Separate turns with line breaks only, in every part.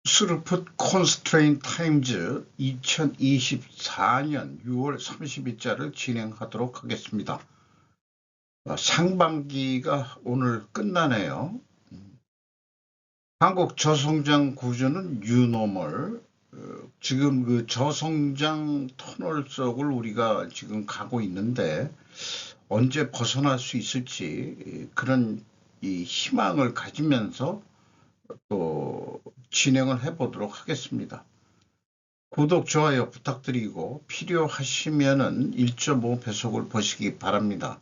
스루풋 콘스트레인 타임즈 2024년 6월 30일자를 진행하도록 하겠습니다. 상반기가 오늘 끝나네요. 한국 저성장 구조는 뉴노멀. 지금 그 저성장 터널 속을 우리가 지금 가고 있는데 언제 벗어날 수 있을지 그런 이 희망을 가지면서 또 진행을 해보도록 하겠습니다. 구독, 좋아요 부탁드리고 필요하시면은 1.5배속을 보시기 바랍니다.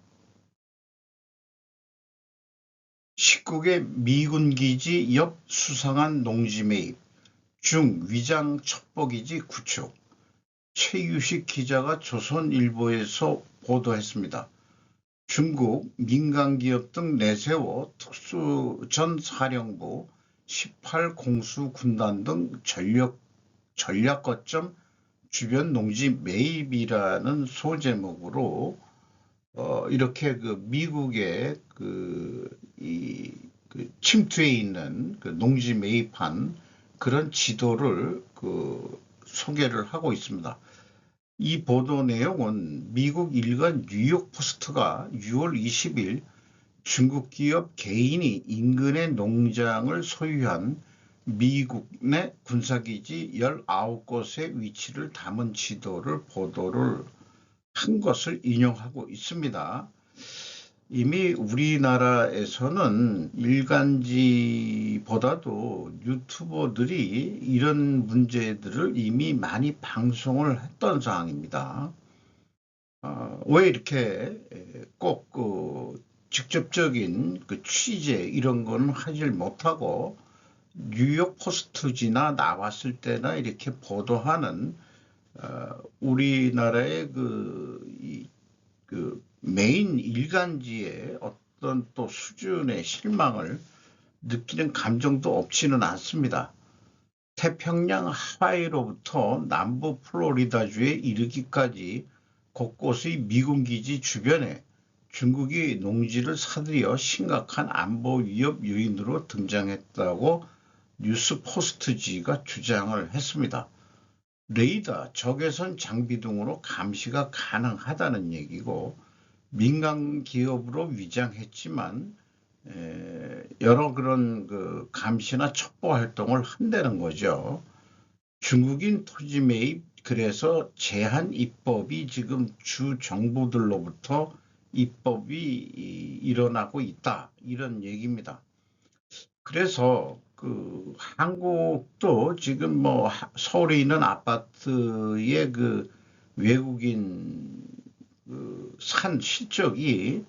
19개 미군 기지 옆 수상한 농지 매입, 중 위장 첩보기지 구축. 최유식 기자가 조선일보에서 보도했습니다. 중국 민간기업 등 내세워 특수전사령부 18공수군단 등 전략 거점 주변 농지 매입이라는 소제목으로 이렇게 그 미국의 침투해 있는 그 농지 매입한 그런 지도를 소개를 하고 있습니다. 이 보도 내용은 미국 일간 뉴욕포스트가 6월 20일 중국 기업 개인이 인근의 농장을 소유한 미국 내 군사기지 19곳의 위치를 담은 지도를 보도를 한 것을 인용하고 있습니다. 이미 우리나라에서는 일간지보다도 유튜버들이 이런 문제들을 이미 많이 방송을 했던 사항입니다. 왜 이렇게 꼭 직접적인 취재 이런 건 하질 못하고 뉴욕 포스트지나 나왔을 때나 이렇게 보도하는 우리나라의 메인 일간지의 어떤 또 수준의 실망을 느끼는 감정도 없지는 않습니다. 태평양 하와이로부터 남부 플로리다주에 이르기까지 곳곳의 미군 기지 주변에 중국이 농지를 사들여 심각한 안보 위협 요인으로 등장했다고 뉴스포스트지가 주장을 했습니다. 레이더, 적외선 장비 등으로 감시가 가능하다는 얘기고 민간 기업으로 위장했지만 여러 그런 감시나 첩보 활동을 한다는 거죠. 중국인 토지 매입 그래서 제한 입법이 지금 주 정부들로부터 입법이 일어나고 있다 이런 얘기입니다. 그래서 한국도 지금 뭐 서울에 있는 아파트의 외국인 산 실적이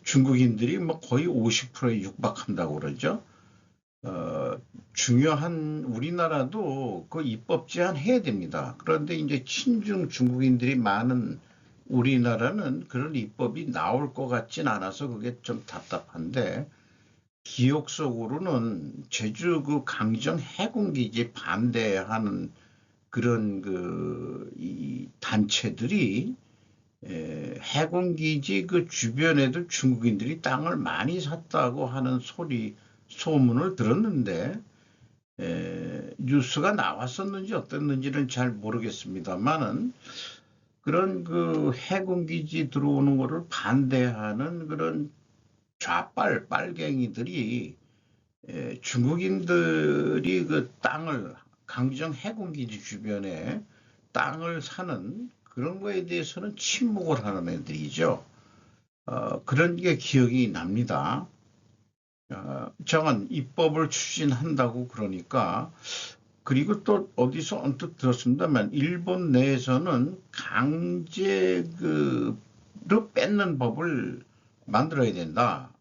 중국인들이 뭐 거의 50%에 육박한다고 그러죠. 중요한 우리나라도 입법 제한해야 됩니다. 그런데 이제 친중 중국인들이 많은 우리나라는 그런 입법이 나올 것 같진 않아서 그게 좀 답답한데 기억 속으로는 제주 강정 해군기지 반대하는 그런 이 단체들이 해군기지 주변에도 중국인들이 땅을 많이 샀다고 하는 소문을 들었는데 뉴스가 나왔었는지 어땠는지는 잘 모르겠습니다만은 그런 해군기지 들어오는 거를 반대하는 그런 좌빨 빨갱이들이 중국인들이 땅을 강정 해군기지 주변에 땅을 사는 그런 거에 대해서는 침묵을 하는 애들이죠. 그런 게 기억이 납니다. 정한 입법을 추진한다고 그러니까 그리고 또 어디서 언뜻 들었습니다만 일본 내에서는 강제로 뺏는 법을 만들어야 된다.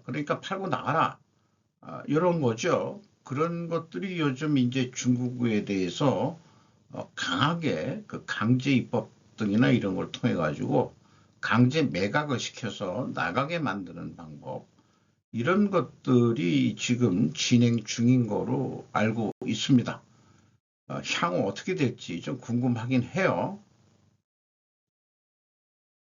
그러니까 팔고 나가라. 이런 거죠. 그런 것들이 요즘 이제 중국에 대해서 강하게 강제 입법 등이나 이런 걸 통해 가지고 강제 매각을 시켜서 나가게 만드는 방법 이런 것들이 지금 진행 중인 거로 알고 있습니다. 향후 어떻게 될지 좀 궁금하긴 해요.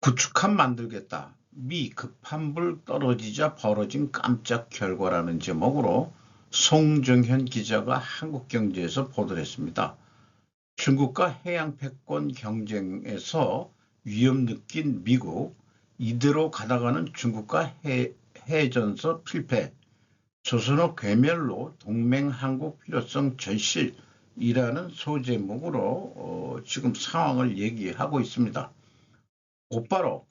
구축함 만들겠다. 미 급한 불 떨어지자 벌어진 깜짝 결과라는 제목으로 송정현 기자가 한국경제에서 보도를 했습니다. 중국과 해양 패권 경쟁에서 위험 느낀 미국, 이대로 가다가는 중국과 해전서 필패, 조선어 괴멸로 동맹 한국 필요성 절실이라는 소제목으로 지금 상황을 얘기하고 있습니다. 곧바로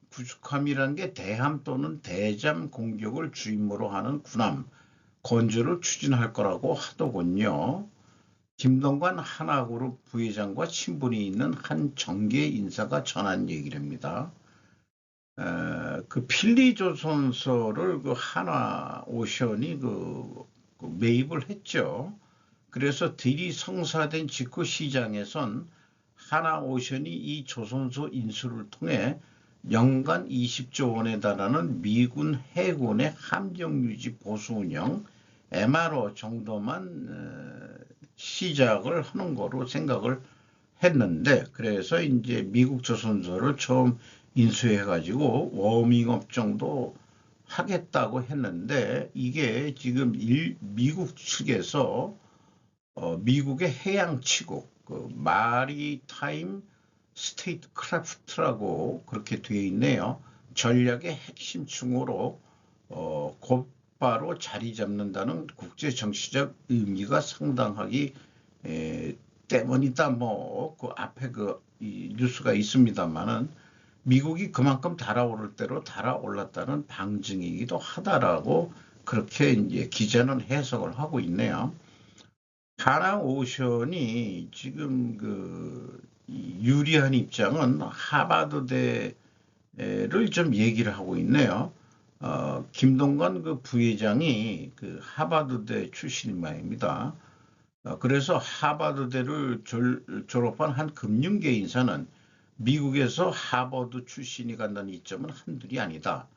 구축함이라는 게 대함 또는 대잠 공격을 주임무로 하는 군함, 건조를 추진할 거라고 하더군요. 김동관 하나그룹 부회장과 친분이 있는 한 정계 인사가 전한 얘기랍니다. 그 필리조선소를 그 하나오션이 매입을 했죠. 그래서 딜이 성사된 직후 시장에선 하나오션이 이 조선소 인수를 통해 연간 20조 원에 달하는 미군 해군의 함정 유지 보수 운영 MRO 정도만 시작을 하는 거로 생각을 했는데, 그래서 이제 미국 조선소를 처음 인수해가지고 워밍업 정도 하겠다고 했는데, 이게 지금 미국 측에서 미국의 해양치국, 그 마리타임 스테이트 크래프트라고 그렇게 되어 있네요. 전략의 핵심층으로 곧바로 자리 잡는다는 국제 정치적 의미가 상당하기 때문이다. 그 앞에 이 뉴스가 있습니다만은 미국이 그만큼 달아오를 대로 달아올랐다는 방증이기도 하다라고 그렇게 이제 기자는 해석을 하고 있네요. 하나오션이 지금 유리한 입장은 하버드대를 좀 얘기를 하고 있네요. 김동관 그 부회장이 그 하버드대 출신인 모양입니다. 그래서 하버드대를 졸업한 한 금융계 인사는 미국에서 하버드 출신이 간다는 이점은 한둘이 아니다.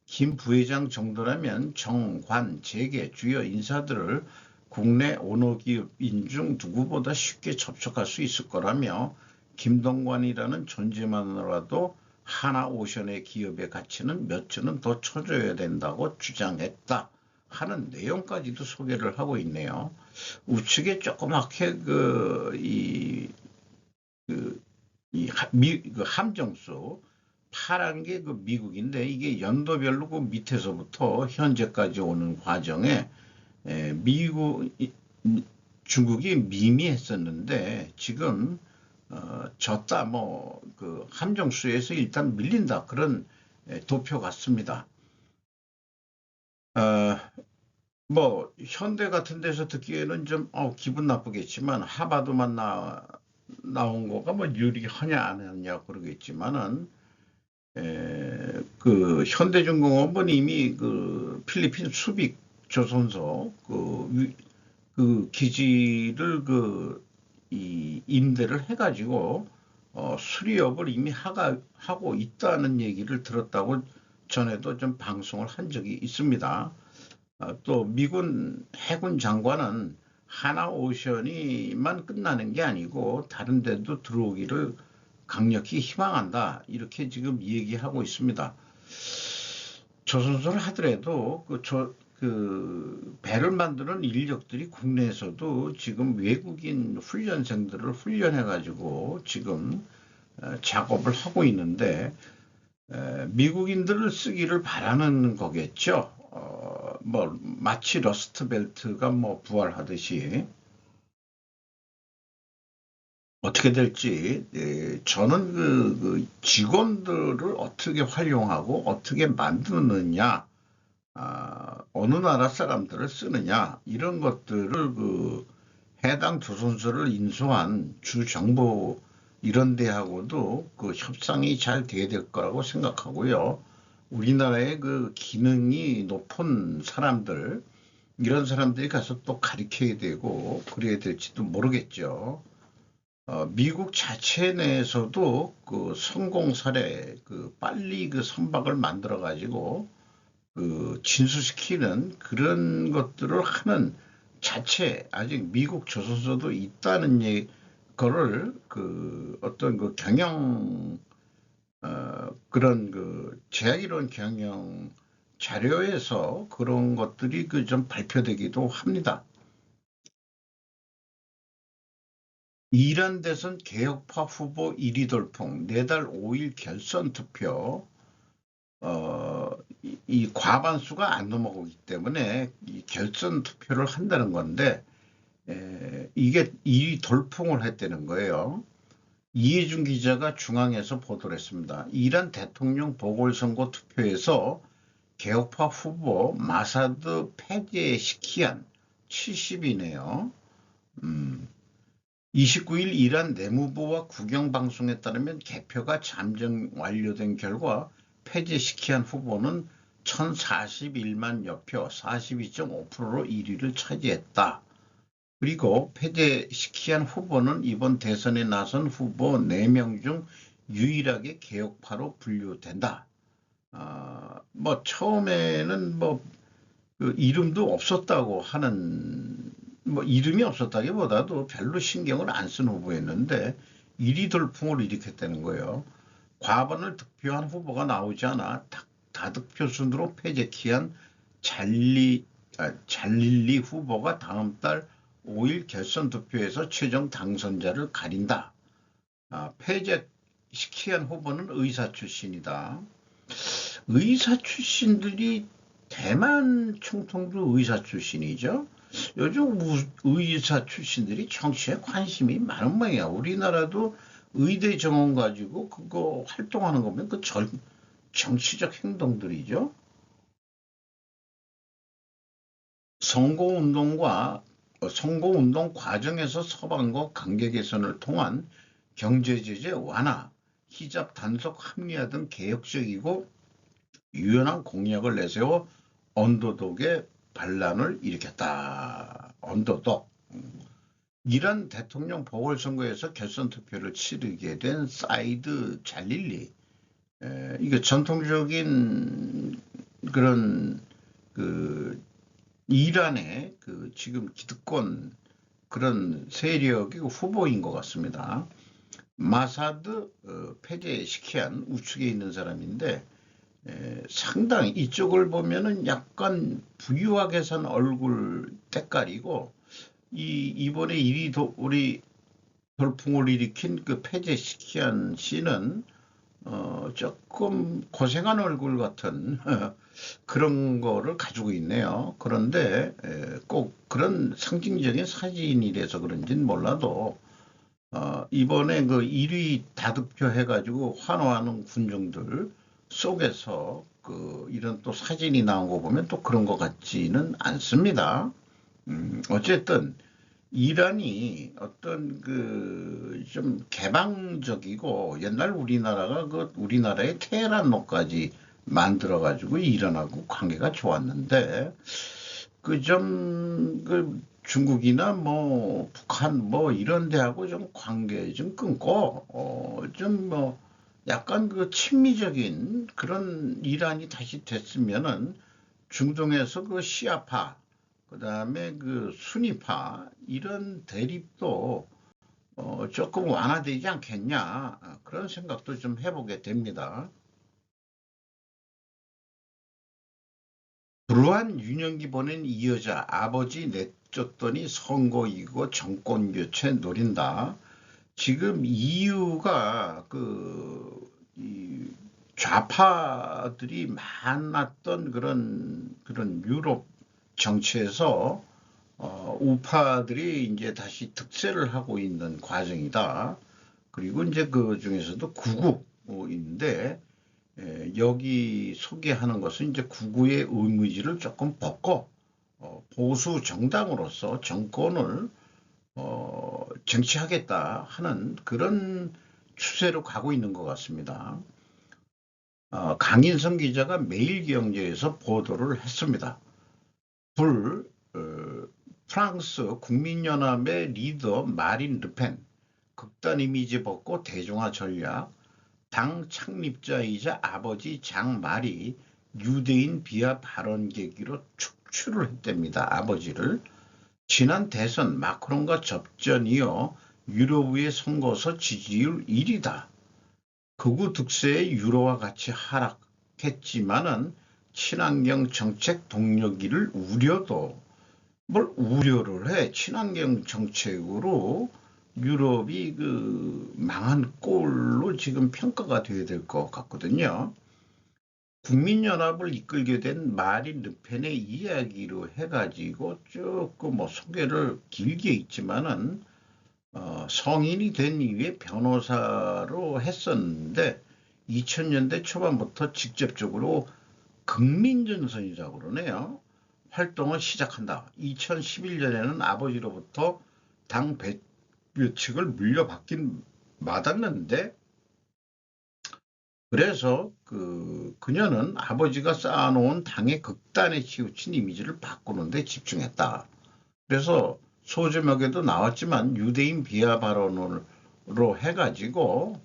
김 부회장 정도라면 정, 관, 재계 주요 인사들을 국내 오너기업인 중 누구보다 쉽게 접촉할 수 있을 거라며 김동관이라는 존재만으로도 하나오션의 기업의 가치는 몇 조는 더 쳐줘야 된다고 주장했다 하는 내용까지도 소개를 하고 있네요. 우측에 조그맣게 함정수 파란 게 미국인데, 이게 연도별로 그 밑에서부터 현재까지 오는 과정에 중국이 미미했었는데 지금 졌다, 그 함정수에서 일단 밀린다, 그런 도표 같습니다. 현대 같은 데서 듣기에는 좀 기분 나쁘겠지만, 하버드만 나온 거가 유리하냐 안 하냐 그러겠지만은, 그 현대중공업은 이미 그 필리핀 수빅 조선소 그 기지를 임대를 해가지고 수리업을 이미 하고 있다는 얘기를 들었다고 전에도 좀 방송을 한 적이 있습니다. 또 미군 해군 장관은 하나오션이만 끝나는 게 아니고 다른 데도 들어오기를 강력히 희망한다, 이렇게 지금 얘기하고 있습니다. 조선소를 하더라도 배를 만드는 인력들이 국내에서도 지금 외국인 훈련생들을 훈련해가지고 지금 작업을 하고 있는데, 미국인들을 쓰기를 바라는 거겠죠. 마치 러스트벨트가 부활하듯이 어떻게 될지, 저는 직원들을 어떻게 활용하고 어떻게 만드느냐, 어느 나라 사람들을 쓰느냐, 이런 것들을 해당 조선소를 인수한 주 정부 이런 데하고도 협상이 잘 돼야 될 거라고 생각하고요. 우리나라의 기능이 높은 사람들, 이런 사람들이 가서 또 가르쳐야 되고 그래야 될지도 모르겠죠. 미국 자체 내에서도 성공 사례, 빨리 선박을 만들어 가지고 진수시키는 그런 것들을 하는 자체, 아직 미국 조선소도 있다는 거를 어떤 경영, 그런 제약이론 경영 자료에서 그런 것들이 그 좀 발표되기도 합니다. 이란 대선 개혁파 후보 1위 돌풍, 내달 5일 결선 투표, 이 과반수가 안 넘어가기 때문에 이 결선 투표를 한다는 건데, 이게 1위 돌풍을 했다는 거예요. 이해준 기자가 중앙에서 보도를 했습니다. 이란 대통령 보궐선거 투표에서 개혁파 후보 마사드 페제시키안 70이네요. 29일 이란 내무부와 국영방송에 따르면 개표가 잠정 완료된 결과 페제시키안 후보는 1041만 여 표 42.5%로 1위를 차지했다. 그리고 페제시키안 후보는 이번 대선에 나선 후보 4명 중 유일하게 개혁파로 분류된다. 뭐 처음에는 그 이름도 없었다고 하는, 뭐 이름이 없었다기보다도 별로 신경을 안 쓴 후보였는데 1위 돌풍을 일으켰다는 거예요. 과반을 득표한 후보가 나오지 않아 다득표 순으로 페제키안 잘릴리 후보가 다음 달 5일 결선 투표에서 최종 당선자를 가린다. 페제시키안 후보는 의사 출신이다. 의사 출신들이 대만 총통도 의사 출신이죠. 요즘 의사 출신들이 정치에 관심이 많은 모양이야. 우리나라도 의대 정원 가지고 그거 활동하는 거면 그 정치적 행동들이죠. 선거운동 과정에서 서방과 관계 개선을 통한 경제제재 완화, 히잡 단속 합리화 등 개혁적이고 유연한 공약을 내세워 언더독의 반란을 일으켰다. 언더독. 이란 대통령 보궐선거에서 결선 투표를 치르게 된 사이드 잘릴리. 이게 전통적인 그런 그 이란의 그 지금 기득권 그런 세력의 후보인 것 같습니다. 마사드 페제시키안 우측에 있는 사람인데 상당히 이쪽을 보면은 약간 부유하게 산 얼굴 때깔이고 이번에 우리 돌풍을 일으킨 그 페제시키안 씨는 조금 고생한 얼굴 같은 그런 거를 가지고 있네요. 그런데 꼭 그런 상징적인 사진이라서 그런지는 몰라도 이번에 그 1위 다득표 해가지고 환호하는 군중들 속에서 그 이런 또 사진이 나온 거 보면 또 그런 것 같지는 않습니다. 어쨌든 이란이 어떤 그 좀 개방적이고 옛날 우리나라가 그 우리나라의 테헤란로까지 만들어 가지고 이란하고 관계가 좋았는데 그 좀 그 중국이나 뭐 북한 뭐 이런 데하고 좀 관계 좀 끊고 좀 뭐 약간 그 친미적인 그런 이란이 다시 됐으면은 중동에서 그 시아파 그다음에 그 순위파 이런 대립도 조금 완화되지 않겠냐 그런 생각도 좀 해보게 됩니다. 불우한 유년기 보낸 이 여자 아버지 내쫓더니 선거 이고 정권 교체 노린다. 지금 이유가 이 좌파들이 많았던 그런 유럽 정치에서 우파들이 이제 다시 득세를 하고 있는 과정이다. 그리고 이제 그 중에서도 구구인데 여기 소개하는 것은 이제 구구의 의무지를 조금 벗고 보수 정당으로서 정권을 쟁취하겠다 하는 그런 추세로 가고 있는 것 같습니다. 강인성 기자가 매일경제에서 보도를 했습니다. 프랑스 국민연합의 리더 마린 르펜, 극단 이미지 벗고 대중화 전략, 당 창립자이자 아버지 장 말이 유대인 비하 발언 계기로 축출을 했답니다. 아버지를. 지난 대선 마크롱과 접전 이어 유럽의 선거서 지지율 1위다. 극우 득세의 유로와 같이 하락했지만은 친환경 정책 동력이를 우려도 뭘 우려를 해. 친환경 정책으로 유럽이 그 망한 꼴로 지금 평가가 돼야 될 것 같거든요. 국민연합을 이끌게 된 마린 르펜의 이야기로 해가지고 조금 뭐 소개를 길게 있지만은 성인이 된 이후에 변호사로 했었는데 2000년대 초반부터 직접적으로 극민전선이라고 그러네요. 활동을 시작한다. 2011년에는 아버지로부터 당 배측을 물려받긴 받았는데 그래서 그녀는 아버지가 쌓아놓은 당의 극단에 치우친 이미지를 바꾸는 데 집중했다. 그래서 소제목에도 나왔지만 유대인 비하 발언으로 해가지고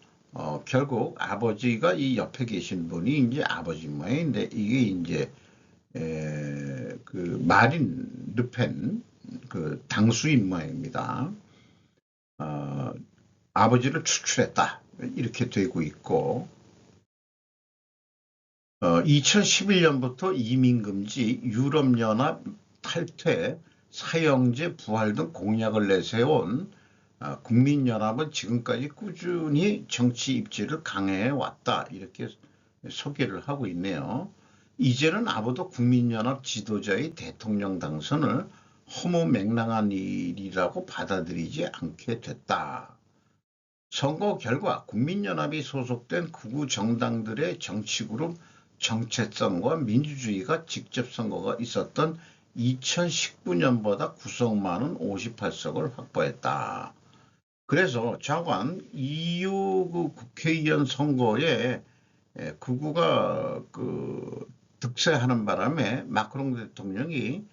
결국 아버지가 이 옆에 계신 분이 이제 아버지 모양인데 이게 이제 그 마린 르펜 그 당수인 모양입니다. 아버지를 추출했다 이렇게 되고 있고 2011년부터 이민금지, 유럽연합 탈퇴, 사형제 부활 등 공약을 내세운 국민연합은 지금까지 꾸준히 정치 입지를 강화해 왔다 이렇게 소개를 하고 있네요. 이제는 아무도 국민연합 지도자의 대통령 당선을 허무맹랑한 일이라고 받아들이지 않게 됐다. 선거 결과 국민연합이 소속된 극우 정당들의 정치그룹 정체성과 민주주의가 직접 선거가 있었던 2019년보다 구성만은 58석을 확보했다. 그래서 좌관 EU 그 국회의원 선거에 극우가 득세하는 바람에 마크롱 대통령이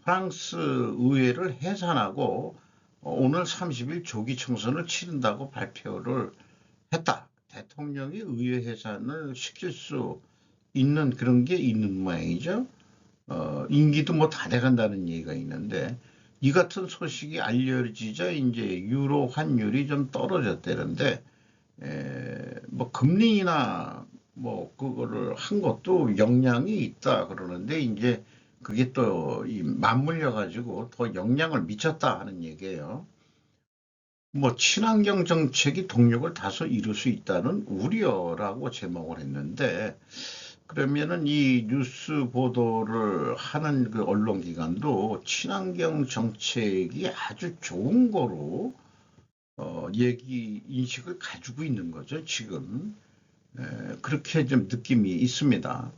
프랑스 의회를 해산하고 오늘 30일 조기 총선을 치른다고 발표를 했다. 대통령이 의회 해산을 시킬 수 있는 그런 게 있는 모양이죠. 임기도 뭐 다 돼간다는 얘기가 있는데 이 같은 소식이 알려지자 이제 유로 환율이 좀 떨어졌다는데 뭐 금리나 뭐 그거를 한 것도 영향이 있다 그러는데 이제 그게 또 맞물려 가지고 더 영향을 미쳤다 하는 얘기예요. 뭐 친환경 정책이 동력을 다소 잃을 수 있다는 우려라고 제목을 했는데 그러면은 이 뉴스 보도를 하는 그 언론기관도 친환경 정책이 아주 좋은 거로 얘기 인식을 가지고 있는 거죠 지금. 그렇게 좀 느낌이 있습니다.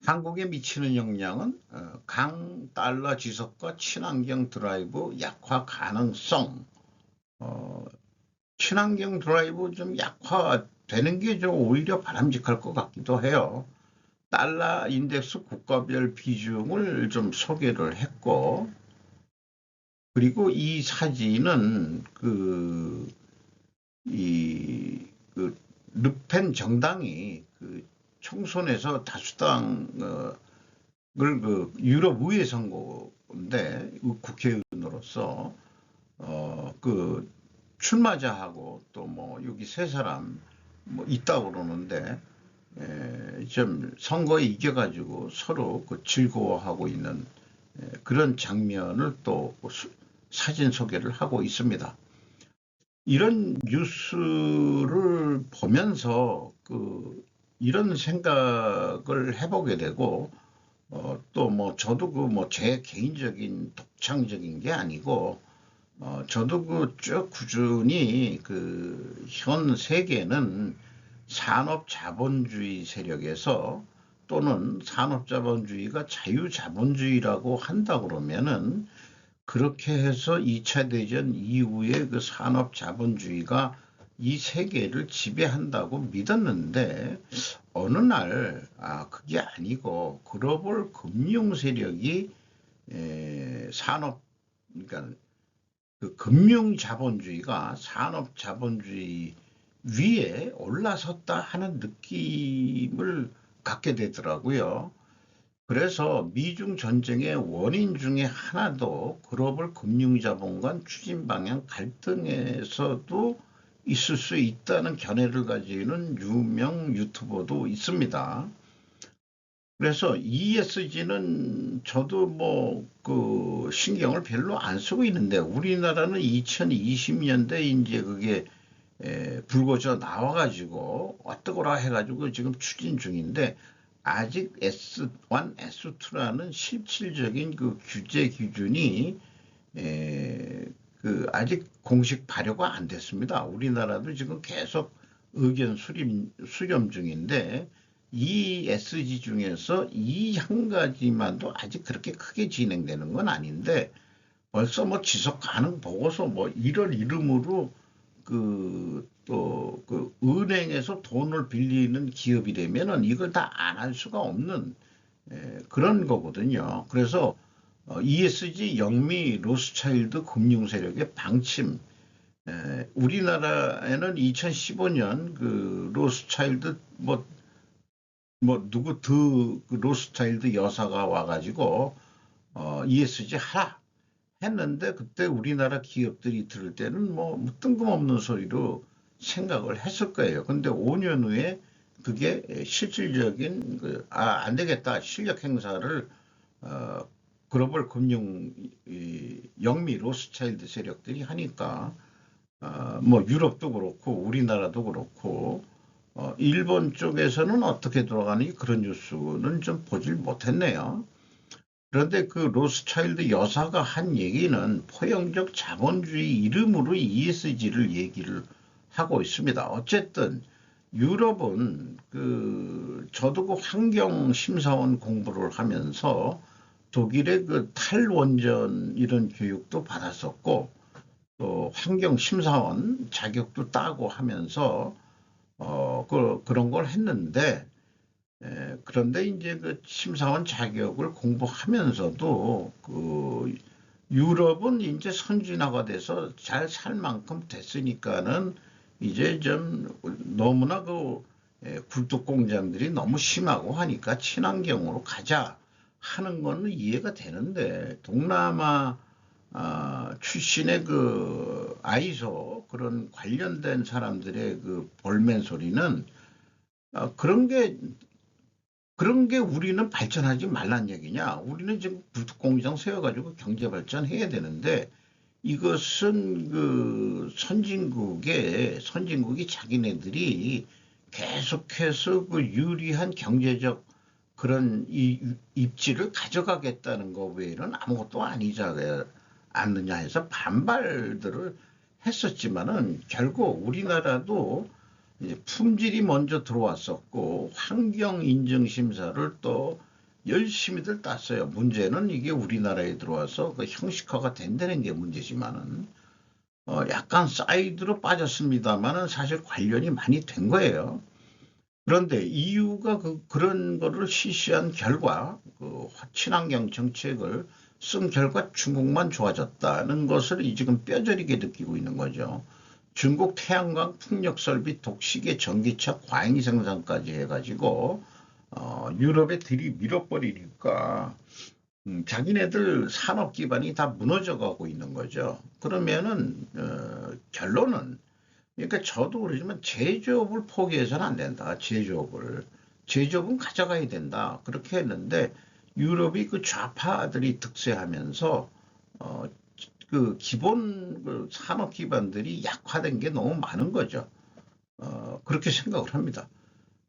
한국에 미치는 영향은 강 달러 지속과 친환경 드라이브 약화 가능성. 친환경 드라이브 좀 약화되는 게 좀 오히려 바람직할 것 같기도 해요. 달러 인덱스 국가별 비중을 좀 소개를 했고, 그리고 이 사진은 르펜 정당이 총선에서 다수당을 유럽 의회 선거인데 국회의원으로서 출마자하고 또 뭐 여기 세 사람 뭐 있다고 그러는데 좀 선거에 이겨가지고 서로 즐거워하고 있는 그런 장면을 또 사진 소개를 하고 있습니다. 이런 뉴스를 보면서 이런 생각을 해보게 되고 또 뭐 저도 제 개인적인 독창적인 게 아니고 저도 쭉 꾸준히 현 세계는 산업자본주의 세력에서 또는 산업자본주의가 자유자본주의라고 한다 그러면은 그렇게 해서 2차 대전 이후에 그 산업자본주의가 이 세계를 지배한다고 믿었는데 어느 날 그게 아니고 글로벌 금융 세력이 그러니까 금융 자본주의가 산업 자본주의 위에 올라섰다 하는 느낌을 갖게 되더라고요. 그래서 미중 전쟁의 원인 중에 하나도 글로벌 금융자본 간 추진 방향 갈등에서도 있을 수 있다는 견해를 가지는 유명 유튜버도 있습니다. 그래서 ESG는 저도 뭐 그 신경을 별로 안 쓰고 있는데 우리나라는 2020년대 이제 그게 불거져 나와가지고 어떠거라 해가지고 지금 추진 중인데 아직 S1, S2라는 실질적인 그 규제 기준이 그 아직 공식 발효가 안 됐습니다. 우리나라도 지금 계속 의견 수렴 중인데 ESG 중에서 이 한 가지만도 아직 그렇게 크게 진행되는 건 아닌데 벌써 뭐 지속 가능 보고서 뭐 이런 이름으로 그 또 그 은행에서 돈을 빌리는 기업이 되면은 이걸 다 안 할 수가 없는 그런 거거든요. 그래서 ESG 영미 로스차일드 금융 세력의 방침 우리나라에는 2015년 그 로스차일드 뭐 누구 그 로스차일드 여사가 와가지고 ESG 하라 했는데 그때 우리나라 기업들이 들을 때는 뭐 뜬금없는 소리로 생각을 했을 거예요. 근데 5년 후에 그게 실질적인 안 되겠다 실력 행사를 어, 글로벌 금융 영미 로스차일드 세력들이 하니까 뭐 유럽도 그렇고 우리나라도 그렇고 일본 쪽에서는 어떻게 돌아가는지 그런 뉴스는 좀 보질 못했네요. 그런데 그 로스차일드 여사가 한 얘기는 포용적 자본주의 이름으로 ESG를 얘기를 하고 있습니다. 어쨌든 유럽은 그 저도 그 환경심사원 공부를 하면서 독일의 그 탈원전 이런 교육도 받았었고 또 환경심사원 자격도 따고 하면서 그런 걸 했는데 그런데 이제 그 심사원 자격을 공부하면서도 그 유럽은 이제 선진화가 돼서 잘 살 만큼 됐으니까는 이제 좀 너무나 그 굴뚝 공장들이 너무 심하고 하니까 친환경으로 가자 하는 거는 이해가 되는데 동남아 출신의 그 아이소 그런 관련된 사람들의 그 볼멘 소리는 그런 게 우리는 발전하지 말란 얘기냐? 우리는 지금 굴뚝 공장 세워가지고 경제 발전해야 되는데 이것은 그 선진국이 자기네들이 계속해서 그 유리한 경제적 그런 입지를 가져가겠다는 거 외에는 아무것도 아니지 않느냐 해서 반발들을 했었지만은 결국 우리나라도 이제 품질이 먼저 들어왔었고 환경 인증 심사를 또 열심히들 땄어요. 문제는 이게 우리나라에 들어와서 그 형식화가 된다는 게 문제지만은 약간 사이드로 빠졌습니다만은 사실 관련이 많이 된 거예요. 그런데 EU가 그런 거를 실시한 결과 그 친환경 정책을 쓴 결과 중국만 좋아졌다는 것을 지금 뼈저리게 느끼고 있는 거죠. 중국 태양광 풍력 설비 독식의 전기차 과잉 생산까지 해가지고 유럽에 들이밀어버리니까 자기네들 산업 기반이 다 무너져가고 있는 거죠. 그러면은 결론은 그러니까 저도 그러지만 제조업을 포기해서는 안 된다. 제조업은 가져가야 된다. 그렇게 했는데 유럽이 그 좌파들이 득세하면서 어, 그 기본 그 산업 기반들이 약화된 게 너무 많은 거죠. 그렇게 생각을 합니다.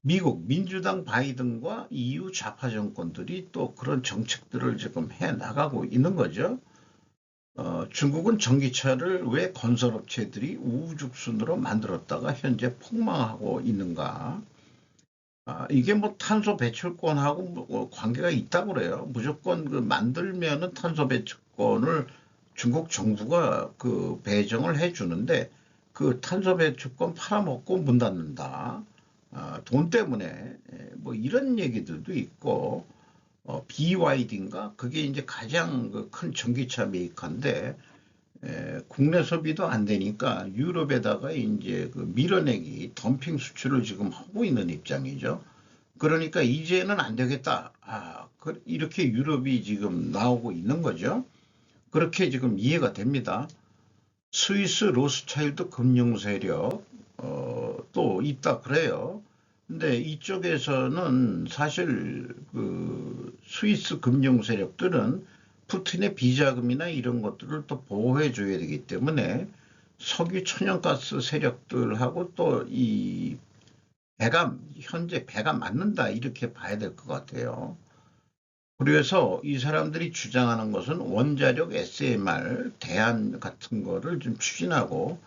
미국 민주당 바이든과 EU 좌파 정권들이 또 그런 정책들을 지금 해 나가고 있는 거죠. 중국은 전기차를 왜 건설업체들이 우후죽순으로 만들었다가 현재 폭망하고 있는가? 이게 뭐 탄소 배출권하고 뭐 관계가 있다고 그래요. 무조건 그 만들면은 탄소 배출권을 중국 정부가 그 배정을 해 주는데 그 탄소 배출권 팔아먹고 문 닫는다. 돈 때문에 뭐 이런 얘기들도 있고 BYD인가 그게 이제 가장 그큰 전기차 메이커인데 국내 소비도 안 되니까 유럽에다가 이제 그 밀어내기 덤핑 수출을 지금 하고 있는 입장이죠. 그러니까 이제는 안 되겠다. 이렇게 유럽이 지금 나오고 있는 거죠. 그렇게 지금 이해가 됩니다. 스위스 로스차일드 금융 세력 또 있다 그래요. 근데 이쪽에서는 사실 그 스위스 금융 세력들은 푸틴의 비자금이나 이런 것들을 또 보호해 줘야 되기 때문에 석유 천연가스 세력들하고 또 이 배가 현재 배가 맞는다 이렇게 봐야 될 것 같아요. 그래서 이 사람들이 주장하는 것은 원자력 SMR 대안 같은 거를 좀 추진하고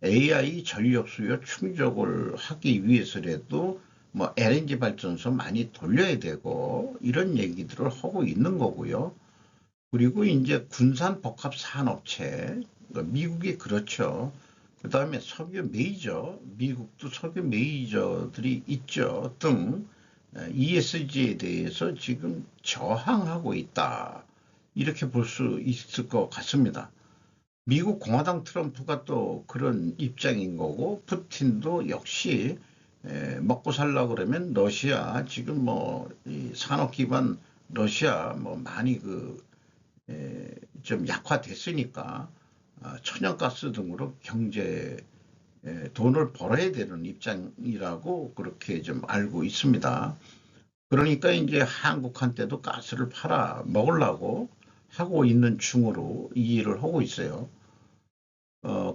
AI 전력 수요 충족을 하기 위해서라도 뭐 LNG 발전소 많이 돌려야 되고 이런 얘기들을 하고 있는 거고요. 그리고 이제 군산 복합 산업체, 미국이 그렇죠. 그 다음에 석유 메이저, 미국도 석유 메이저들이 있죠. 등 ESG에 대해서 지금 저항하고 있다. 이렇게 볼 수 있을 것 같습니다. 미국 공화당 트럼프가 또 그런 입장인 거고, 푸틴도 역시 먹고 살라 그러면 러시아 지금 뭐 산업 기반 러시아 뭐 많이 좀 약화됐으니까 천연가스 등으로 경제 돈을 벌어야 되는 입장이라고 그렇게 좀 알고 있습니다. 그러니까 이제 한국한테도 가스를 팔아 먹으려고 하고 있는 중으로 이해를 하고 있어요.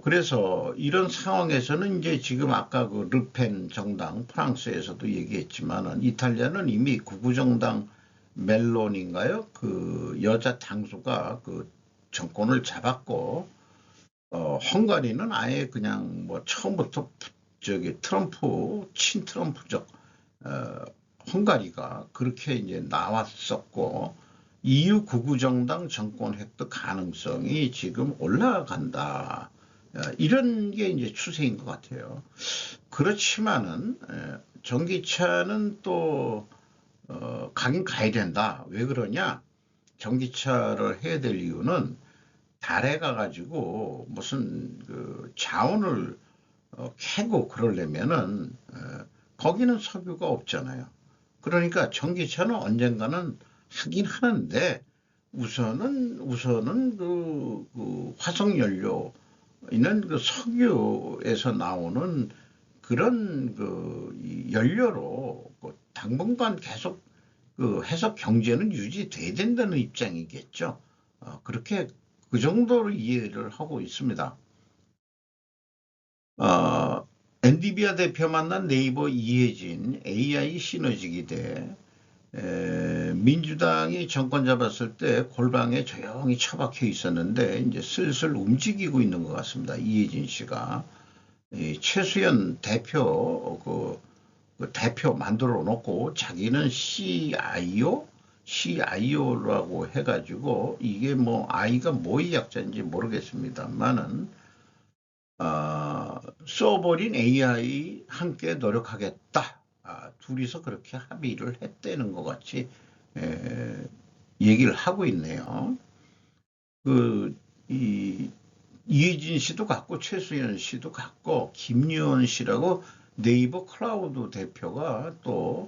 그래서 이런 상황에서는 이제 지금 아까 그 르펜 정당 프랑스에서도 얘기했지만은 이탈리아는 이미 극우정당 멜론인가요? 그 여자 당수가 그 정권을 잡았고, 헝가리는 아예 그냥 뭐 처음부터 저기 트럼프, 친트럼프적, 어, 헝가리가 그렇게 이제 나왔었고, EU 극우정당 정권 획득 가능성이 지금 올라간다. 이런 게 이제 추세인 것 같아요. 그렇지만은 전기차는 또 가긴 가야 된다. 왜 그러냐? 전기차를 해야 될 이유는 달에 가가지고 무슨 그 자원을 캐고 그러려면은 거기는 석유가 없잖아요. 그러니까 전기차는 언젠가는 하긴 하는데 우선은 그 화석 연료 있는 그 석유에서 나오는 그런 그 연료로 당분간 계속 그 해석 경제는 유지돼야 된다는 입장이겠죠. 그렇게 그 정도로 이해를 하고 있습니다. 어, 엔디비아 대표 만난 네이버 이해진 AI 시너지 기대 민주당이 정권 잡았을 때 골방에 조용히 처박혀 있었는데 이제 슬슬 움직이고 있는 것 같습니다. 이해진 씨가 최수연 대표 그 대표 만들어 놓고 자기는 CIO라고 해가지고 이게 뭐 I가 뭐의 약자인지 모르겠습니다만은 써버린 AI 함께 노력하겠다. 둘이서 그렇게 합의를 했다는 것 같이 에, 얘기를 하고 있네요. 그, 이혜진 씨도 같고, 최수연 씨도 같고, 김유원 씨라고 네이버 클라우드 대표가 또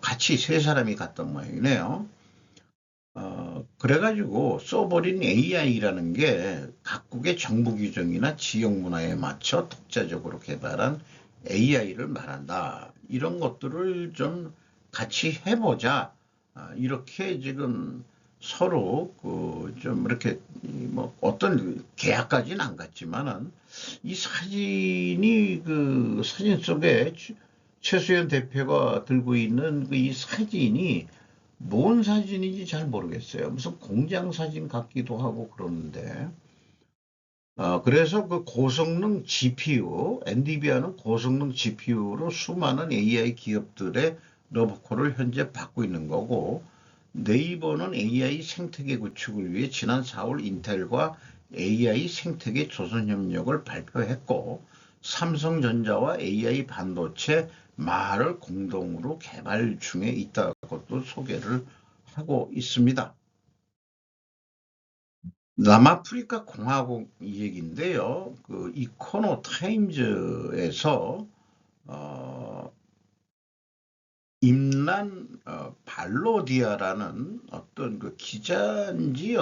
같이 세 사람이 갔던 모양이네요. 그래가지고 써버린 AI라는 게 각국의 정부 규정이나 지역 문화에 맞춰 독자적으로 개발한 AI를 말한다. 이런 것들을 좀 같이 해보자. 이렇게 지금 서로 그좀 이렇게 뭐 어떤 계약까지는 안 갔지만은 이 사진이 그 사진 속에 최수연 대표가 들고 있는 그 이 사진이 뭔 사진인지 잘 모르겠어요. 무슨 공장 사진 같기도 하고 그러는데. 그래서 그 고성능 GPU, 엔비디아는 고성능 GPU로 수많은 AI 기업들의 러브콜을 현재 받고 있는 거고, 네이버는 AI 생태계 구축을 위해 지난 4월 인텔과 AI 생태계 조선협력을 발표했고, 삼성전자와 AI 반도체 말을 공동으로 개발 중에 있다고 또 소개를 하고 있습니다. 남아프리카 공화국 얘기인데요. 그 이코노 타임즈에서 어, 임란 발로디아라는 어떤 그 기자인지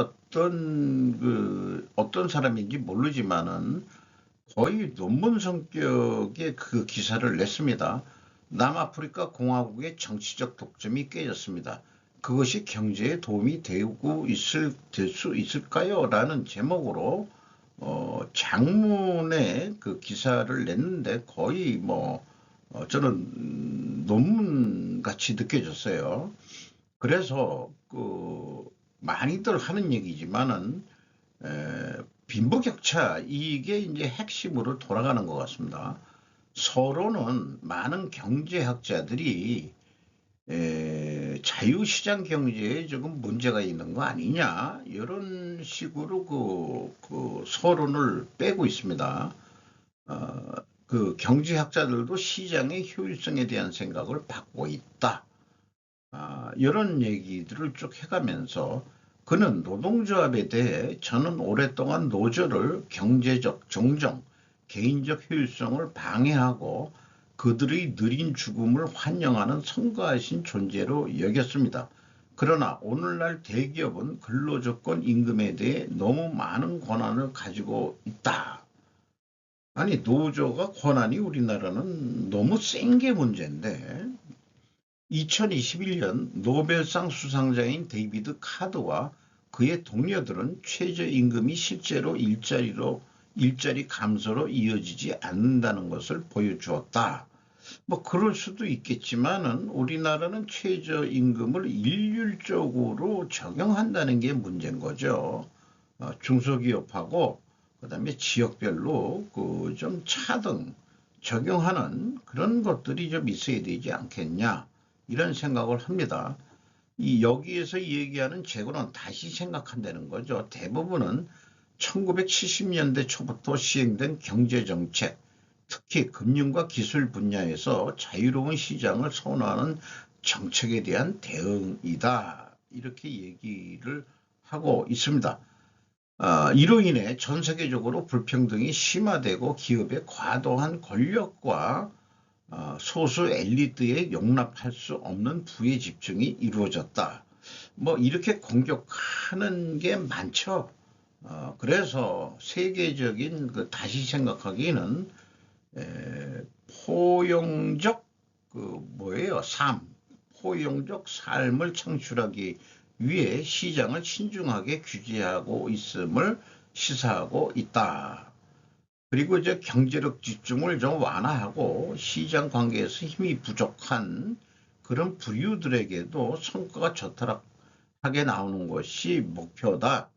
어떤 사람인지 모르지만은 거의 논문 성격의 그 기사를 냈습니다. 남아프리카 공화국의 정치적 독점이 깨졌습니다. 그것이 경제에 도움이 될 수 있을까요? 라는 제목으로 장문의 그 기사를 냈는데 거의 저는 논문 같이 느껴졌어요. 그래서 많이들 하는 얘기지만은 빈부격차 이게 이제 핵심으로 돌아가는 것 같습니다. 서로는 많은 경제학자들이 자유시장 경제에 조금 문제가 있는 거 아니냐 이런 식으로 그 서론을 빼고 있습니다. 그 경제학자들도 시장의 효율성에 대한 생각을 받고 있다. 이런 얘기들을 쭉 해가면서 그는 노동조합에 대해 저는 오랫동안 노조를 경제적 정정, 개인적 효율성을 방해하고 그들의 느린 죽음을 환영하는 성가하신 존재로 여겼습니다. 그러나 오늘날 대기업은 근로조건 임금에 대해 너무 많은 권한을 가지고 있다. 아니 노조가 권한이 우리나라는 너무 센 게 문제인데 2021년 노벨상 수상자인 데이비드 카드와 그의 동료들은 최저임금이 실제로 일자리 감소로 이어지지 않는다는 것을 보여주었다. 그럴 수도 있겠지만은 우리나라는 최저임금을 일률적으로 적용한다는 게 문제인 거죠. 중소기업하고 그다음에 지역별로 그 좀 차등 적용하는 그런 것들이 좀 있어야 되지 않겠냐 이런 생각을 합니다. 여기에서 얘기하는 재고는 다시 생각한다는 거죠. 대부분은 1970년대 초부터 시행된 경제정책, 특히 금융과 기술 분야에서 자유로운 시장을 선호하는 정책에 대한 대응이다. 이렇게 얘기를 하고 있습니다. 이로 인해 전 세계적으로 불평등이 심화되고 기업의 과도한 권력과 소수 엘리트에 용납할 수 없는 부의 집중이 이루어졌다. 이렇게 공격하는 게 많죠. 그래서 세계적인 다시 생각하기에는 포용적 포용적 삶을 창출하기 위해 시장을 신중하게 규제하고 있음을 시사하고 있다. 그리고 이제 경제력 집중을 좀 완화하고 시장 관계에서 힘이 부족한 그런 부류들에게도 성과가 저타락하게 나오는 것이 목표다.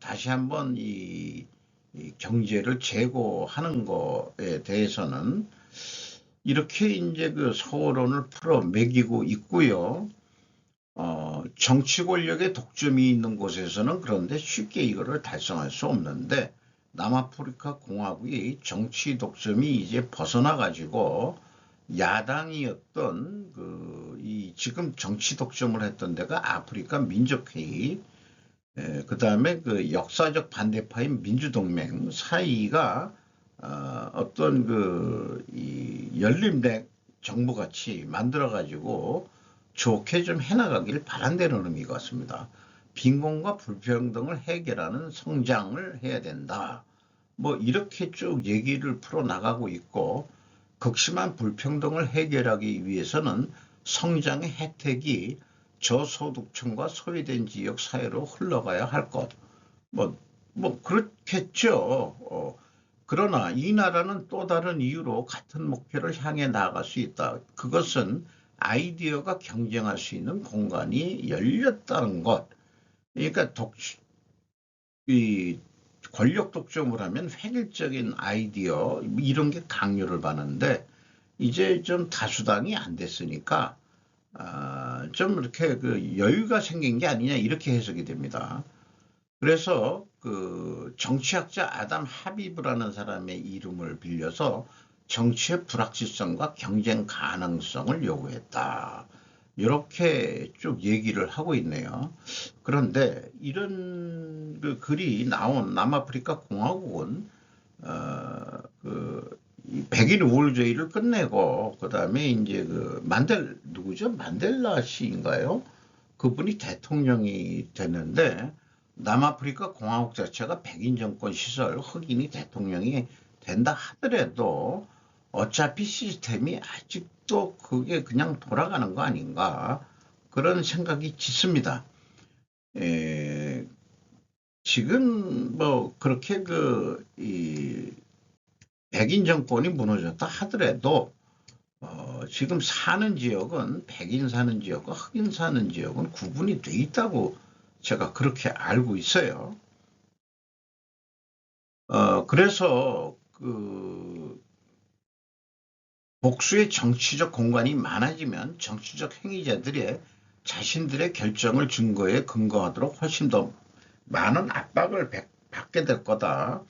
다시 한번 이 경제를 재고하는 것에 대해서는 이렇게 이제 그 서론을 풀어 매기고 있고요. 정치 권력의 독점이 있는 곳에서는 그런데 쉽게 이거를 달성할 수 없는데 남아프리카 공화국이 정치 독점이 이제 벗어나 가지고 야당이었던 지금 정치 독점을 했던 데가 아프리카 민족회의 그다음에 그 역사적 반대파인 민주동맹 사이가 어떤 이 연립된 정부 같이 만들어 가지고 좋게 좀 해나가길 바란다는 의미 같습니다. 빈곤과 불평등을 해결하는 성장을 해야 된다. 이렇게 쭉 얘기를 풀어나가고 있고 극심한 불평등을 해결하기 위해서는 성장의 혜택이 저소득층과 소외된 지역 사회로 흘러가야 할 것. 그렇겠죠. 그러나 이 나라는 또 다른 이유로 같은 목표를 향해 나아갈 수 있다. 그것은 아이디어가 경쟁할 수 있는 공간이 열렸다는 것. 그러니까 이 권력 독점을 하면 획일적인 아이디어 이런 게 강요를 받는데 이제 좀 다수당이 안 됐으니까 좀 이렇게 그 여유가 생긴 게 아니냐 이렇게 해석이 됩니다. 그래서 그 정치학자 아담 하비브라는 사람의 이름을 빌려서 정치의 불확실성과 경쟁 가능성을 요구했다. 이렇게 쭉 얘기를 하고 있네요. 그런데 이런 그 글이 나온 남아프리카 공화국은 백인 우월주의를 끝내고 그다음에 이제 누구죠? 만델라 씨인가요? 그분이 대통령이 됐는데 남아프리카 공화국 자체가 백인 정권 시설 흑인이 대통령이 된다 하더라도 어차피 시스템이 아직도 그게 그냥 돌아가는 거 아닌가 그런 생각이 짙습니다. 에, 지금 뭐 그렇게 이 백인 정권이 무너졌다 하더라도 지금 사는 지역은 백인 사는 지역과 흑인 사는 지역은 구분이 돼 있다고 제가 그렇게 알고 있어요. 그래서 복수의 정치적 공간이 많아지면 정치적 행위자들의 자신들의 결정을 증거에 근거하도록 훨씬 더 많은 압박을 받게 될 거다.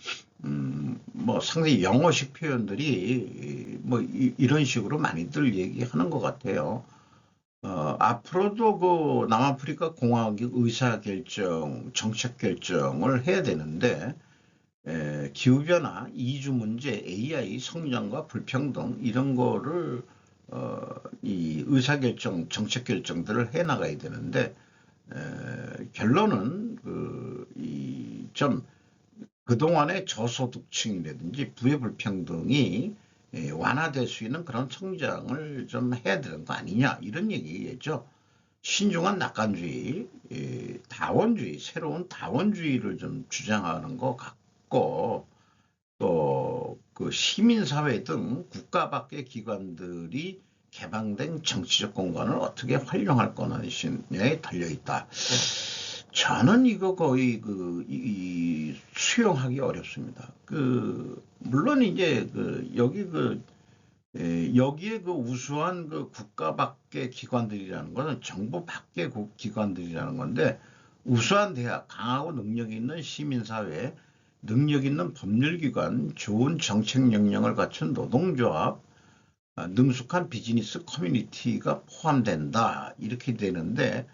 뭐 상당히 영어식 표현들이 뭐 이런 식으로 많이들 얘기하는 것 같아요. 앞으로도 남아프리카 공화국이 의사결정, 정책 결정을 해야 되는데 기후변화, 이주 문제, AI 성장과 불평등 이런 거를 이 의사결정, 정책 결정들을 해 나가야 되는데 결론은 좀 그동안의 저소득층이라든지 부의 불평등이 완화될 수 있는 그런 성장을 좀 해야 되는 거 아니냐 이런 얘기겠죠. 신중한 낙관주의, 다원주의, 새로운 다원주의를 좀 주장하는 것 같고 또 시민사회 등 국가 밖의 기관들이 개방된 정치적 공간을 어떻게 활용할 것인에 달려 있다. 저는 이거 거의 수용하기 어렵습니다. 물론 이제 여기에 우수한 국가 밖의 기관들이라는 것은 정부 밖의 기관들이라는 건데 우수한 대학, 강하고 능력 있는 시민사회, 능력 있는 법률기관, 좋은 정책 역량을 갖춘 노동조합, 능숙한 비즈니스 커뮤니티가 포함된다. 이렇게 되는데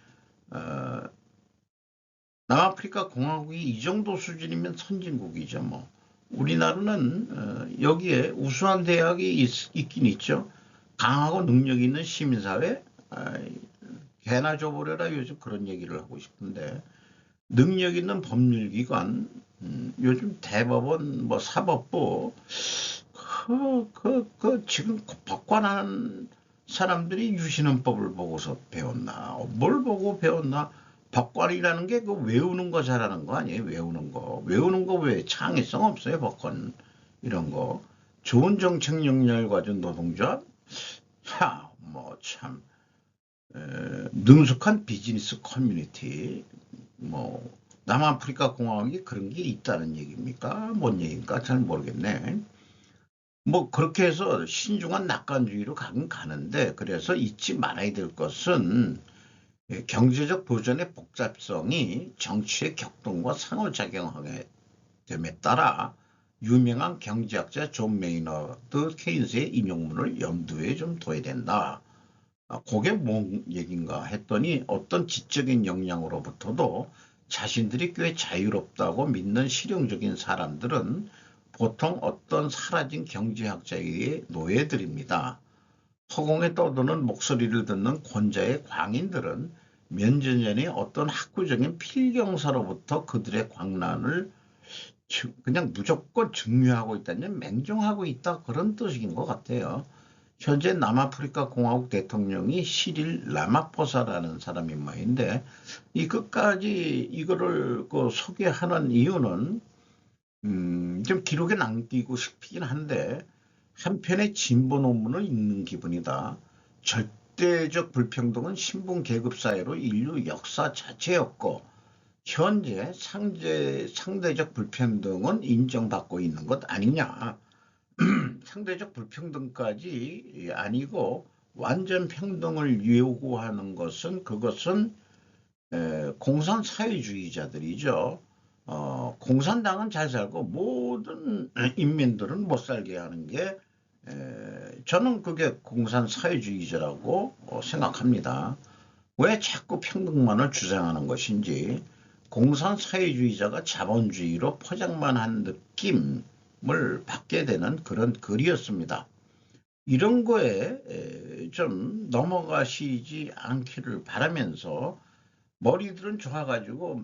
남아프리카 공화국이 이 정도 수준이면 선진국이죠. 뭐 우리나라는 여기에 우수한 대학이 있긴 있죠. 강하고 능력 있는 시민사회, 개나 줘버려라 요즘 그런 얘기를 하고 싶은데 능력 있는 법률기관, 요즘 대법원, 뭐 사법부, 지금 법관하는 사람들이 유신헌법을 보고서 배웠나? 뭘 보고 배웠나? 법관이라는 게 외우는 거 잘하는 거 아니에요? 외우는 거. 외우는 거 왜 창의성 없어요? 법관 이런 거. 좋은 정책 역량을 가진 노동자, 뭐 참 능숙한 비즈니스 커뮤니티, 뭐 남아프리카 공화국이 그런 게 있다는 얘기입니까? 뭔 얘기인가 잘 모르겠네. 뭐 그렇게 해서 신중한 낙관주의로 가는데 그래서 잊지 말아야 될 것은 경제적 도전의 복잡성이 정치의 격동과 상호작용하게 됨에 따라 유명한 경제학자 존 메이너드 케인스의 인용문을 염두에 좀 둬야 된다. 그게 뭔 얘기인가 했더니 어떤 지적인 역량으로부터도 자신들이 꽤 자유롭다고 믿는 실용적인 사람들은 보통 어떤 사라진 경제학자의 노예들입니다. 허공에 떠도는 목소리를 듣는 권자의 광인들은 몇 년 전에 어떤 학구적인 필경사로부터 그들의 광란을 그냥 무조건 증유하고 있다면 맹종하고 있다 그런 뜻인 것 같아요. 현재 남아프리카 공화국 대통령이 시릴 라마포사라는 사람이 말인데 이 끝까지 이거를 소개하는 이유는 좀 기록에 남기고 싶긴 한데 한편의 진보 논문을 읽는 기분이다. 절대적 불평등은 신분 계급 사회로 인류 역사 자체였고 현재 상대적 불평등은 인정받고 있는 것 아니냐. 상대적 불평등까지 아니고 완전 평등을 요구하는 것은 그것은 공산사회주의자들이죠. 공산당은 잘 살고 모든 인민들은 못 살게 하는 게 저는 그게 공산사회주의자라고 생각합니다. 왜 자꾸 평등만을 주장하는 것인지 공산사회주의자가 자본주의로 포장만 한 느낌을 받게 되는 그런 글이었습니다. 이런 거에 좀 넘어가시지 않기를 바라면서 머리들은 좋아가지고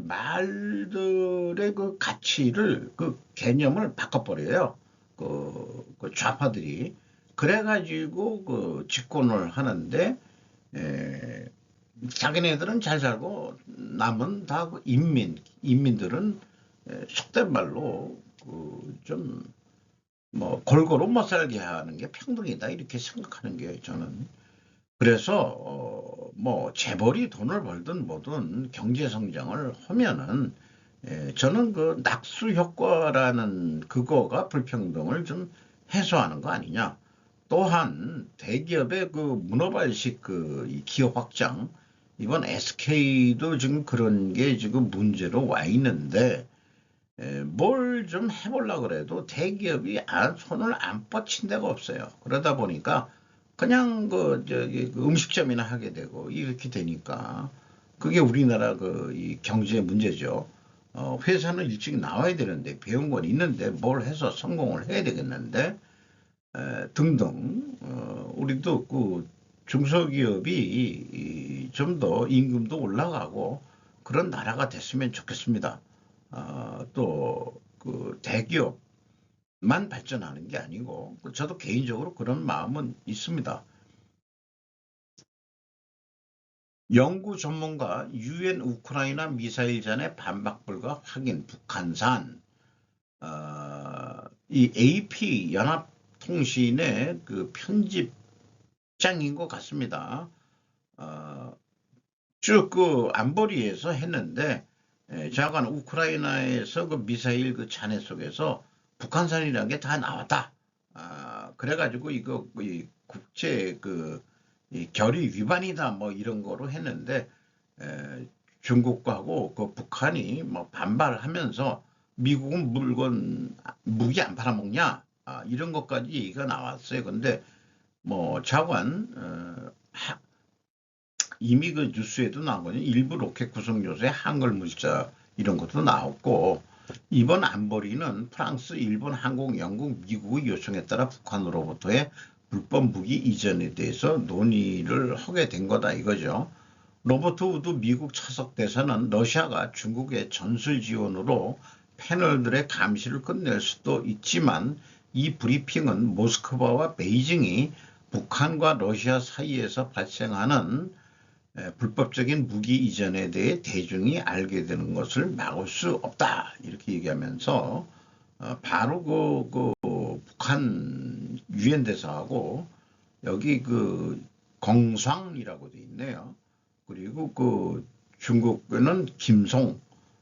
말들의 가치를 개념을 바꿔버려요. 그 좌파들이 그래가지고 그 집권을 하는데 자기네들은 잘 살고 남은 다 그 인민들은 속된 말로 그 좀 뭐 골고루 못 살게 하는 게 평등이다 이렇게 생각하는 게 저는 그래서 뭐 재벌이 돈을 벌든 뭐든 경제 성장을 하면은 저는 그 낙수 효과라는 그거가 불평등을 좀 해소하는 거 아니냐. 또한 대기업의 그 문어발식 그이 기업 확장 이번 SK도 지금 그런 게 지금 문제로 와 있는데 뭘 좀 해보려고 그래도 대기업이 손을 안 뻗친 데가 없어요. 그러다 보니까 그냥 그 저기 그 음식점이나 하게 되고 이렇게 되니까 그게 우리나라 그 이 경제 문제죠. 회사는 일찍 나와야 되는데 배운 건 있는데 뭘 해서 성공을 해야 되겠는데 등등 우리도 그 중소기업이 좀 더 임금도 올라가고 그런 나라가 됐으면 좋겠습니다. 또 그 대기업만 발전하는 게 아니고 저도 개인적으로 그런 마음은 있습니다. 연구 전문가 유엔 우크라이나 미사일 잔해 반박 불가 확인 북한산 이 AP 연합통신의 그 편집장인 것 같습니다. 쭉 그 안보리에서 했는데 자관 우크라이나에서 그 미사일 그 잔해 속에서 북한산이라는 게 다 나왔다. 그래가지고 이거 이 국제 그 이 결의 위반이다 뭐 이런 거로 했는데 중국하고 그 북한이 뭐 반발하면서 미국은 무기 안 팔아먹냐 이런 것까지 얘기가 나왔어요. 근데 뭐 자관 이미 그 뉴스에도 나오거든요. 일부 로켓 구성 요소에 한글 문자 이런 것도 나왔고 이번 안보리는 프랑스, 일본, 한국, 영국, 미국의 요청에 따라 북한으로부터의 불법 무기 이전에 대해서 논의를 하게 된 거다 이거죠. 로버트 우드 미국 차석 대사는 러시아가 중국의 전술 지원으로 패널들의 감시를 끝낼 수도 있지만 이 브리핑은 모스크바와 베이징이 북한과 러시아 사이에서 발생하는 불법적인 무기 이전에 대해 대중이 알게 되는 것을 막을 수 없다 이렇게 얘기하면서 바로 그 북한 유엔 대사하고 여기 그 공상이라고 돼 있네요. 그리고 그 중국에는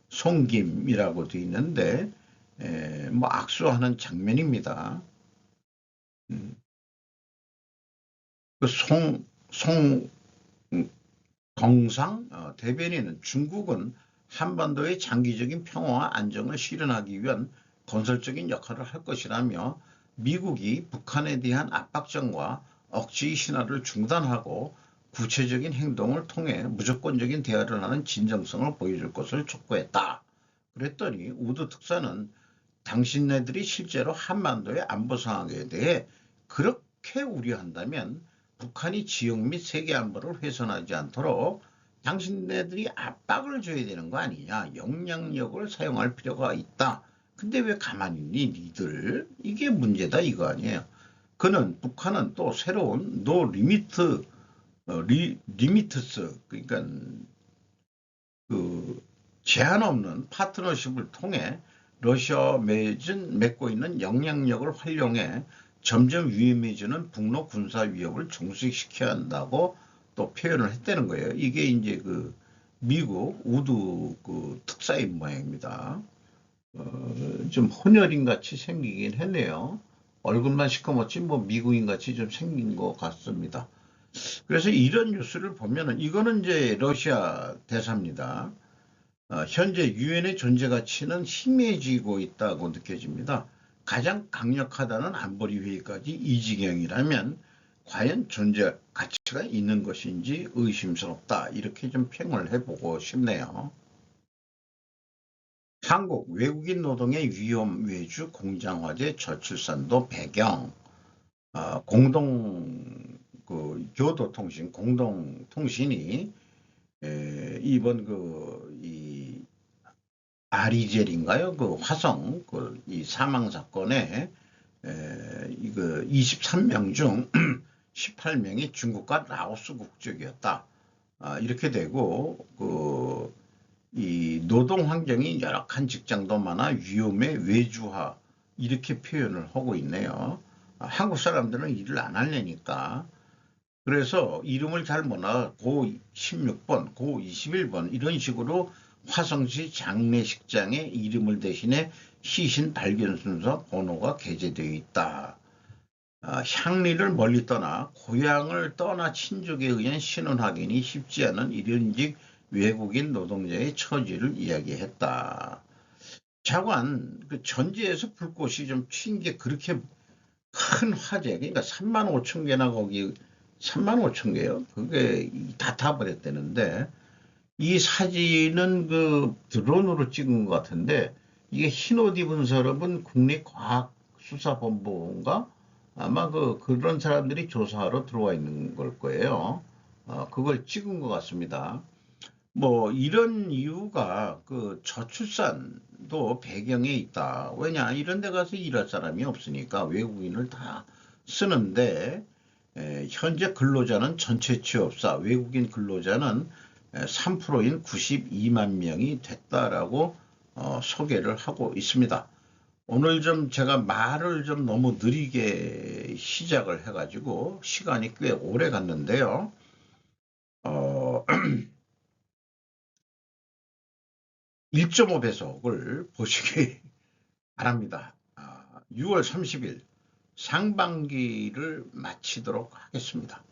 송김이라고 돼 있는데 뭐 악수하는 장면입니다. 그 정상 대변인은 중국은 한반도의 장기적인 평화와 안정을 실현하기 위한 건설적인 역할을 할 것이라며 미국이 북한에 대한 압박전과 억지 신화를 중단하고 구체적인 행동을 통해 무조건적인 대화를 하는 진정성을 보여줄 것을 촉구했다. 그랬더니 우드 특사는 당신네들이 실제로 한반도의 안보 상황에 대해 그렇게 우려한다면 북한이 지역 및 세계 안보를 훼손하지 않도록 당신네들이 압박을 줘야 되는 거 아니냐. 영향력을 사용할 필요가 있다. 근데 왜 가만히 있니 니들. 이게 문제다 이거 아니에요. 그는 북한은 또 새로운 노 리미트 리미트스 그러니까 그 제한 없는 파트너십을 통해 러시아와 맺고 있는 영향력을 활용해 점점 위험해지는 북로 군사 위협을 종식시켜야 한다고 또 표현을 했다는 거예요. 이게 이제 그 미국 우드 그 특사인 모양입니다. 좀 혼혈인 같이 생기긴 했네요. 얼굴만 시커멓지 뭐 미국인 같이 좀 생긴 것 같습니다. 그래서 이런 뉴스를 보면은 이거는 이제 러시아 대사입니다. 현재 유엔의 존재 가치는 희미해지고 있다고 느껴집니다. 가장 강력하다는 안보리 회의까지 이 지경이라면 과연 존재 가치가 있는 것인지 의심스럽다. 이렇게 좀 평을 해보고 싶네요. 한국 외국인 노동의 위험 외주 공장 화재 저출산도 배경 공동 그 교도통신 공동통신이 이번 이 아리젤인가요? 그 화성 그 이 사망 사건에 이거 23명 중 18명이 중국과 라오스 국적이었다. 이렇게 되고 이 노동 환경이 열악한 직장도 많아 위험해 외주화 이렇게 표현을 하고 있네요. 한국 사람들은 일을 안 하려니까. 그래서 이름을 잘 몰라 고 16번, 고 21번 이런 식으로 화성시 장례식장에 이름을 대신해 시신 발견 순서 번호가 게재되어 있다. 향리를 멀리 떠나 고향을 떠나 친족에 의한 신원 확인이 쉽지 않은 일연직 외국인 노동자의 처지를 이야기했다. 자관 그 전지에서 불꽃이 좀 튄 게 그렇게 큰 화재, 그러니까 3만 5천 개나 거기 3만 5천 개요. 그게 다 타버렸다는데 이 사진은 그 드론으로 찍은 것 같은데 이게 흰옷 입은 사람은 국립과학수사본부인가 아마 그런 사람들이 조사하러 들어와 있는 걸 거예요. 그걸 찍은 것 같습니다. 뭐 이런 이유가 그 저출산도 배경에 있다. 왜냐 이런 데 가서 일할 사람이 없으니까 외국인을 다 쓰는데 현재 근로자는 전체 취업사 외국인 근로자는 3%인 92만 명이 됐다라고 소개를 하고 있습니다. 오늘 좀 제가 말을 좀 너무 느리게 시작을 해가지고 시간이 꽤 오래 갔는데요. 1.5배속을 보시기 바랍니다. 6월 30일 상반기를 마치도록 하겠습니다.